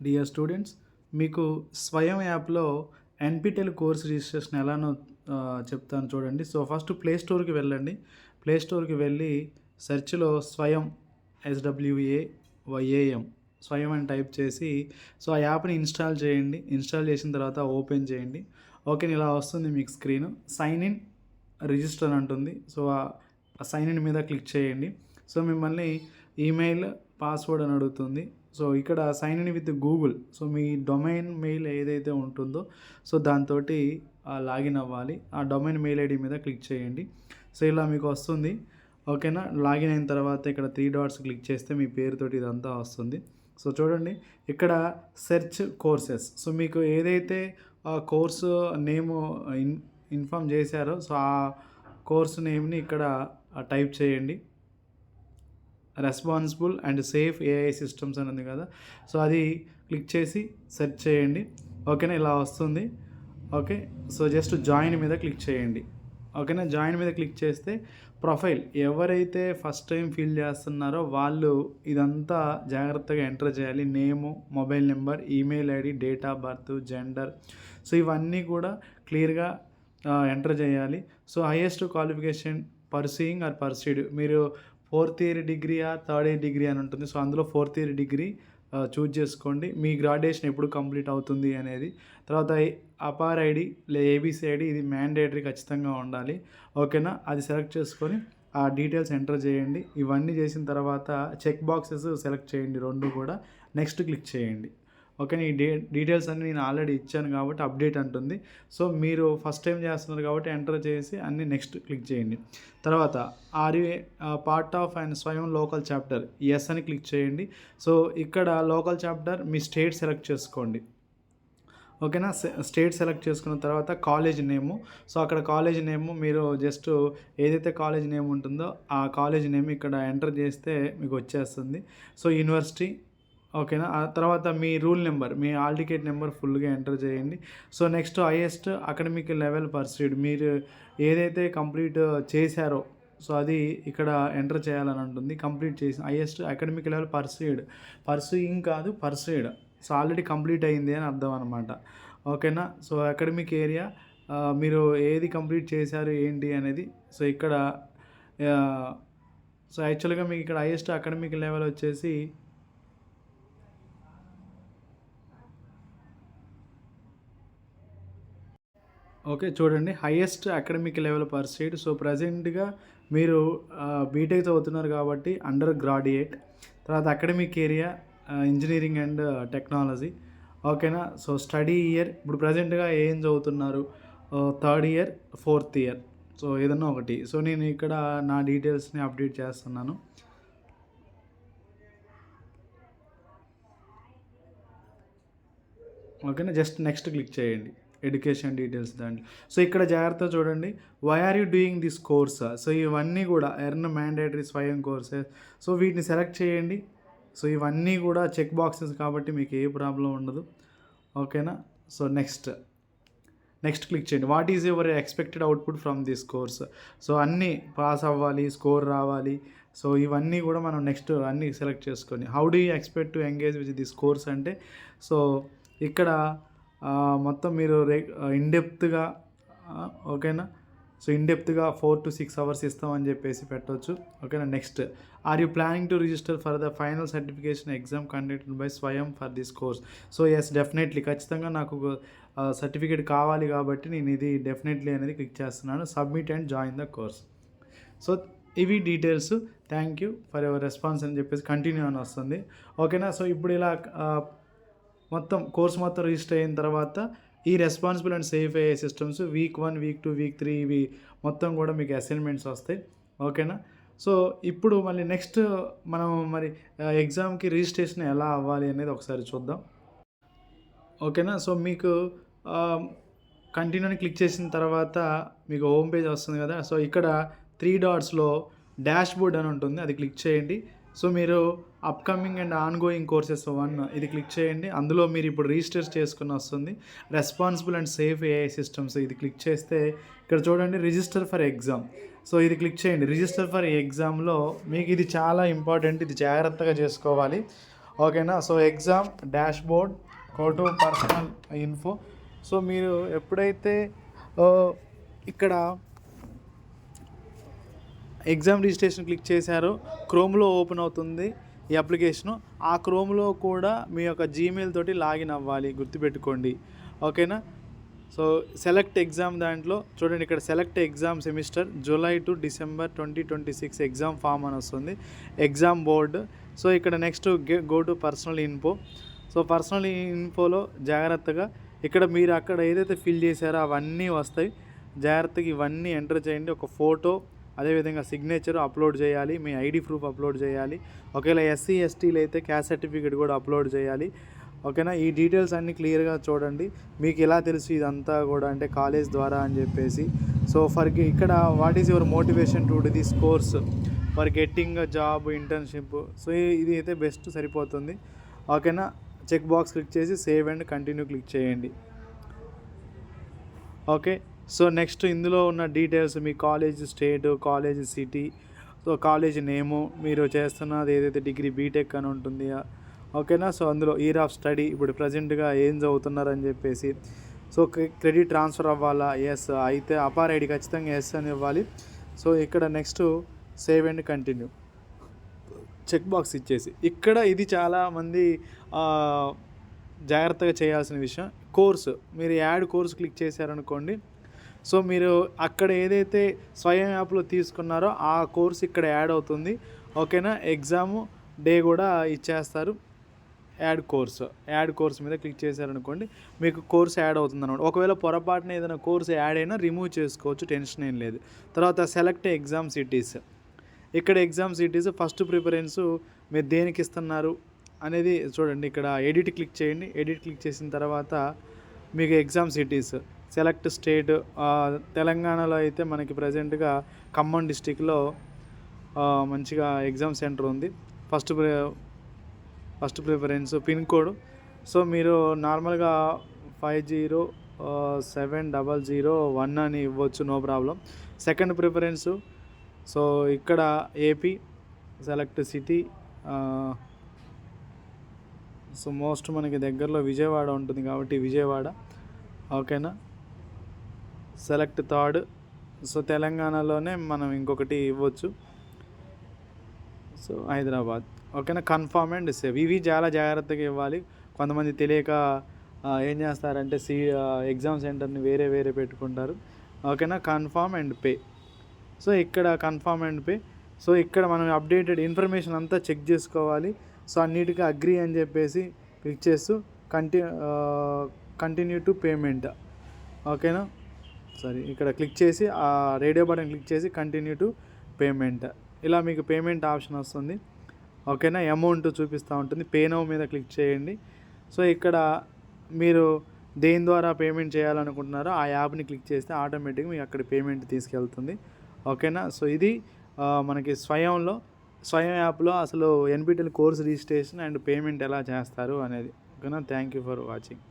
Dear students, మీకు స్వయం యాప్లో ఎన్పిటెల్ కోర్స్ రిజిస్ట్రేషన్ ఎలానో చెప్తాను చూడండి. సో ఫస్ట్ ప్లే స్టోర్కి వెళ్ళండి. ప్లే స్టోర్కి వెళ్ళి సెర్చ్లో స్వయం SWAYAM స్వయం అని టైప్ చేసి సో ఆ యాప్ని ఇన్స్టాల్ చేయండి. ఇన్స్టాల్ చేసిన తర్వాత ఓపెన్ చేయండి. ఓకే, ఇలా వస్తుంది మీకు స్క్రీన్. సైన్ ఇన్ రిజిస్టర్ అంటుంది. సో ఆ సైన్ ఇన్ మీద క్లిక్ చేయండి. సో మిమ్మల్ని ఈమెయిల్ పాస్వర్డ్ అని అడుగుతుంది. సో ఇక్కడ sign in with Google. So మీ డొమైన్ మెయిల్ ఏదైతే ఉంటుందో సో దాంతో లాగిన్ అవ్వాలి. ఆ డొమైన్ మెయిల్ ఐడి మీద క్లిక్ చేయండి. సో ఇలా మీకు వస్తుంది. ఓకేనా, లాగిన్ అయిన తర్వాత ఇక్కడ 3 డాట్స్ క్లిక్ చేస్తే మీ పేరుతోటి ఇదంతా వస్తుంది. సో చూడండి, ఇక్కడ సెర్చ్ కోర్సెస్. సో మీకు ఏదైతే ఆ కోర్సు నేమ్ ఇన్ఫామ్ చేశారో సో ఆ కోర్సు నేమ్ని ఇక్కడ టైప్ చేయండి. Responsible and safe AI systems అని ఉంది కదా, సో అది క్లిక్ చేసి సెర్చ్ చేయండి. ఓకేనా, ఇలా వస్తుంది. ఓకే, సో జస్ట్ జాయిన్ మీద క్లిక్ చేయండి. ఓకేనా, జాయిన్ మీద క్లిక్ చేస్తే ప్రొఫైల్ ఎవరైతే ఫస్ట్ టైం ఫిల్ చేస్తున్నారో వాళ్ళు ఇదంతా జాగ్రత్తగా ఎంటర్ చేయాలి. Name, mobile number, email ID, date of birth, gender, so ఇవన్నీ కూడా క్లియర్గా ఎంటర్ చేయాలి. So highest qualification pursuing or pursued, మీరు 4th year డిగ్రీయా 3rd year degree అని ఉంటుంది. సో అందులో 4th ఇయర్ డిగ్రీ చూజ్ చేసుకోండి. మీ గ్రాడ్యుయేషన్ ఎప్పుడు కంప్లీట్ అవుతుంది అనేది. తర్వాత అపార్ ఐడి లేదా ABC ఐడి, ఇది మ్యాండేటరీ ఖచ్చితంగా ఉండాలి. ఓకేనా, అది సెలెక్ట్ చేసుకొని ఆ డీటెయిల్స్ ఎంటర్ చేయండి. ఇవన్నీ చేసిన తర్వాత చెక్ బాక్సెస్ సెలెక్ట్ చేయండి, 2 కూడా. నెక్స్ట్ క్లిక్ చేయండి. ఓకేనా, ఈ డీటెయిల్స్ అన్నీ నేను ఆల్రెడీ ఇచ్చాను కాబట్టి అప్డేట్ అంటుంది. సో మీరు ఫస్ట్ టైం చేస్తున్నారు కాబట్టి ఎంటర్ చేసి అన్నీ నెక్స్ట్ క్లిక్ చేయండి. తర్వాత are you part of and Swayam local chapter, yes అని క్లిక్ చేయండి. సో ఇక్కడ లోకల్ చాప్టర్ మీ స్టేట్ సెలెక్ట్ చేసుకోండి. ఓకేనా, స్టేట్ సెలెక్ట్ చేసుకున్న తర్వాత కాలేజ్ నేము. సో అక్కడ కాలేజ్ నేము మీరు జస్ట్ ఏదైతే కాలేజ్ నేమ్ ఉంటుందో ఆ కాలేజ్ నేమ్ ఇక్కడ ఎంటర్ చేస్తే మీకు వచ్చేస్తుంది. So university. ఓకేనా, ఆ తర్వాత మీ రూల్ నెంబర్, మీ హాల్ టికెట్ నెంబర్ ఫుల్గా ఎంటర్ చేయండి. So next highest academic level pursued, మీరు ఏదైతే కంప్లీట్ చేశారో సో అది ఇక్కడ ఎంటర్ చేయాలని ఉంటుంది. కంప్లీట్ చేసి హైయెస్ట్ అకాడమిక్ లెవెల్ పర్సూయింగ్ కాదు, పర్సీడ్. సో ఆల్రెడీ కంప్లీట్ అయింది అని అర్థం అనమాట. ఓకేనా, సో అకాడమిక్ ఏరియా మీరు ఏది కంప్లీట్ చేశారు ఏంటి అనేది. సో ఇక్కడ సో యాక్చువల్గా మీకు ఇక్కడ హైయెస్ట్ అకాడమిక్ లెవెల్ వచ్చేసి ఓకే చూడండి, హైయెస్ట్ అకాడమిక్ లెవెల్ పర్సీడ్. సో ప్రజెంట్గా మీరు బీటెక్ చదువుతున్నారు కాబట్టి అండర్ గ్రాడ్యుయేట్. తర్వాత academic area engineering and technology. ఓకేనా, సో స్టడీ ఇయర్ ఇప్పుడు ప్రజెంట్గా ఏం చదువుతున్నారు, 3rd year 4th year, so ఏదన్నా ఒకటి. సో నేను ఇక్కడ నా డీటెయిల్స్ని అప్డేట్ చేస్తున్నాను. ఓకేనా, జస్ట్ నెక్స్ట్ క్లిక్ చేయండి. ఎడ్యుకేషన్ డీటెయిల్స్ దాంట్లో. సో ఇక్కడ జాగ్రత్త చూడండి, why are you doing this course. So ఇవన్నీ కూడా earn mandatory Swayam courses. So వీటిని సెలెక్ట్ చేయండి. సో ఇవన్నీ కూడా చెక్ బాక్సెస్ కాబట్టి మీకు ఏ ప్రాబ్లం ఉండదు. ఓకేనా, సో నెక్స్ట్ క్లిక్ చేయండి. What is your expected output from this course. So అన్నీ పాస్ అవ్వాలి, స్కోర్ రావాలి. సో ఇవన్నీ కూడా మనం నెక్స్ట్ అన్నీ సెలెక్ట్ చేసుకొని how do you expect to engage with this course అంటే సో ఇక్కడ మొత్తం మీరు ఇన్డెప్త్గా ఓకేనా, సో ఇన్డెప్త్గా 4 to 6 అవర్స్ ఇస్తామని చెప్పేసి పెట్టవచ్చు. ఓకేనా, next are you planning to register for the final certification exam conducted by Swayam for this course. So yes, definitely ఖచ్చితంగా నాకు సర్టిఫికేట్ కావాలి కాబట్టి నేను ఇది డెఫినెట్లీ అనేది క్లిక్ చేస్తున్నాను. Submit and join the course. So ఇవి details. Thank you for your response అని చెప్పేసి కంటిన్యూ అని వస్తుంది. ఓకేనా, సో ఇప్పుడు ఇలా మొత్తం కోర్స్ మొత్తం రిజిస్టర్ అయిన తర్వాత ఈ responsible and safe AI systems week 1, week 2, week 3 ఇవి మొత్తం కూడా మీకు అసైన్మెంట్స్ వస్తాయి. ఓకేనా, సో ఇప్పుడు మళ్ళీ నెక్స్ట్ మనం మరి ఎగ్జామ్కి రిజిస్ట్రేషన్ ఎలా అవ్వాలి అనేది ఒకసారి చూద్దాం. ఓకేనా, సో మీకు కంటిన్యూని క్లిక్ చేసిన తర్వాత మీకు హోమ్ పేజ్ వస్తుంది కదా. సో ఇక్కడ 3 డాట్స్లో డాష్ బోర్డ్ అని ఉంటుంది, అది క్లిక్ చేయండి. సో మీరు అప్కమింగ్ అండ్ ఆన్గోయింగ్ కోర్సెస్ 1 ఇది క్లిక్ చేయండి. అందులో మీరు ఇప్పుడు రిజిస్టర్ చేసుకుని వస్తుంది responsible and safe AI systems. ఇది క్లిక్ చేస్తే ఇక్కడ చూడండి రిజిస్టర్ ఫర్ ఎగ్జామ్. సో ఇది క్లిక్ చేయండి. రిజిస్టర్ ఫర్ ఎగ్జామ్లో మీకు ఇది చాలా ఇంపార్టెంట్, ఇది జాగ్రత్తగా చేసుకోవాలి. ఓకేనా. So exam dash board, go to personal info. So మీరు ఎప్పుడైతే ఇక్కడ ఎగ్జామ్ రిజిస్ట్రేషన్ క్లిక్ చేశారో క్రోమ్లో ఓపెన్ అవుతుంది ఈ అప్లికేషను. ఆ క్రోమ్లో కూడా మీ యొక్క జీమెయిల్ తోటి లాగిన్ అవ్వాలి, గుర్తుపెట్టుకోండి. ఓకేనా. సో సెలెక్ట్ ఎగ్జామ్ దాంట్లో చూడండి, ఇక్కడ select exam semester July to December 2026 exam form అని వస్తుంది, ఎగ్జామ్ బోర్డు. సో ఇక్కడ next go to personal info. So personal ఇన్ఫోలో జాగ్రత్తగా ఇక్కడ మీరు అక్కడ ఏదైతే ఫిల్ చేశారో అవన్నీ వస్తాయి. జాగ్రత్తగా ఇవన్నీ ఎంటర్ చేయండి. ఒక ఫోటో, అదేవిధంగా సిగ్నేచర్ అప్లోడ్ చేయాలి, మీ ఐడి ప్రూఫ్ అప్లోడ్ చేయాలి. ఒకవేళ ఎస్సీ ఎస్టీలు అయితే క్యాస్ట్ సర్టిఫికేట్ కూడా అప్లోడ్ చేయాలి. ఓకేనా. ఈ డీటెయిల్స్ అన్నీ క్లియర్గా చూడండి. మీకు ఎలా తెలుసు ఇదంతా కూడా అంటే కాలేజ్ ద్వారా అని చెప్పేసి. సో ఇక్కడ what is your motivation to do this course for getting a job, internship. So ఇది అయితే బెస్ట్ సరిపోతుంది. ఓకేనా. చెక్ బాక్స్ క్లిక్ చేసి సేవ్ అండ్ కంటిన్యూ క్లిక్ చేయండి. ఓకే. సో నెక్స్ట్ ఇందులో ఉన్న డీటెయిల్స్, మీ college state, college city, so college name, మీరు చేస్తున్నది ఏదైతే డిగ్రీ బీటెక్ అని ఉంటుంది. ఓకేనా. సో అందులో ఇయర్ ఆఫ్ స్టడీ, ఇప్పుడు ప్రజెంట్గా ఏం చదువుతున్నారని చెప్పేసి. సో క్రెడిట్ ట్రాన్స్ఫర్ అవ్వాలా, ఎస్ అయితే అపార్ ఐడి ఖచ్చితంగా ఎస్ అని ఇవ్వాలి. సో ఇక్కడ next save and continue check box ఇచ్చేసి, ఇక్కడ ఇది చాలామంది జాగ్రత్తగా చేయాల్సిన విషయం. కోర్సు, మీరు యాడ్ కోర్సు క్లిక్ చేశారనుకోండి, సో మీరు అక్కడ ఏదైతే స్వయం యాప్లో తీసుకున్నారో ఆ కోర్సు ఇక్కడ యాడ్ అవుతుంది. ఓకేనా. ఎగ్జాము డే కూడా ఇచ్చేస్తారు. యాడ్ కోర్స్ మీద క్లిక్ చేశారనుకోండి, మీకు కోర్స్ యాడ్ అవుతుంది అనమాట. ఒకవేళ పొరపాటున ఏదైనా కోర్స్ యాడ్ అయినా రిమూవ్ చేసుకోవచ్చు, టెన్షన్ ఏం లేదు. తర్వాత సెలెక్ట్ ఎగ్జామ్ సిటీస్. ఇక్కడ ఎగ్జామ్ సిటీస్ ఫస్ట్ ప్రిఫరెన్స్ మీరు దేనికి ఇస్తున్నారు అనేది చూడండి. ఇక్కడ ఎడిట్ క్లిక్ చేయండి. ఎడిట్ క్లిక్ చేసిన తర్వాత మీకు ఎగ్జామ్ సిటీస్ సెలెక్ట్ స్టేట్. తెలంగాణలో అయితే మనకి ప్రజెంట్గా ఖమ్మం డిస్టిక్లో మంచిగా ఎగ్జామ్ సెంటర్ ఉంది. First preference pin code. So మీరు నార్మల్గా 507001 అని ఇవ్వచ్చు, no problem. Second preference, so ఇక్కడ AP select city. So most మనకి దగ్గరలో విజయవాడ ఉంటుంది కాబట్టి విజయవాడ. ఓకేనా. Select third. సో తెలంగాణలోనే మనం ఇంకొకటి ఇవ్వచ్చు, సో హైదరాబాద్. ఓకేనా. Confirm and save. ఇవి చాలా జాగ్రత్తగా ఇవ్వాలి. కొంతమంది తెలియక ఏం చేస్తారంటే ఎగ్జామ్ సెంటర్ని వేరే పెట్టుకుంటారు. ఓకేనా. Confirm and pay. సో ఇక్కడ కన్ఫర్మ్ అండ్ పే. సో ఇక్కడ మనం అప్డేటెడ్ ఇన్ఫర్మేషన్ అంతా చెక్ చేసుకోవాలి. సో అన్నిటికీ అగ్రీ అని చెప్పేసి క్లిక్ చేస్తూ కంటిన్యూ టు పేమెంట్. ఓకేనా. ఇక్కడ క్లిక్ చేసి ఆ రేడియో బటన్ క్లిక్ చేసి కంటిన్యూ టు పేమెంట్. ఇలా మీకు పేమెంట్ ఆప్షన్ వస్తుంది. ఓకేనా. అమౌంట్ చూపిస్తూ ఉంటుంది. పే నౌ మీద క్లిక్ చేయండి. సో ఇక్కడ మీరు దేని ద్వారా పేమెంట్ చేయాలనుకుంటున్నారో ఆ యాప్ని క్లిక్ చేస్తే ఆటోమేటిక్గా మీకు అక్కడ పేమెంట్ తీసుకెళ్తుంది. ఓకేనా. సో ఇది మనకి స్వయం యాప్లో అసలు NPTEL course registration and payment ఎలా చేస్తారు అనేది. ఓకేనా. Thank you for watching.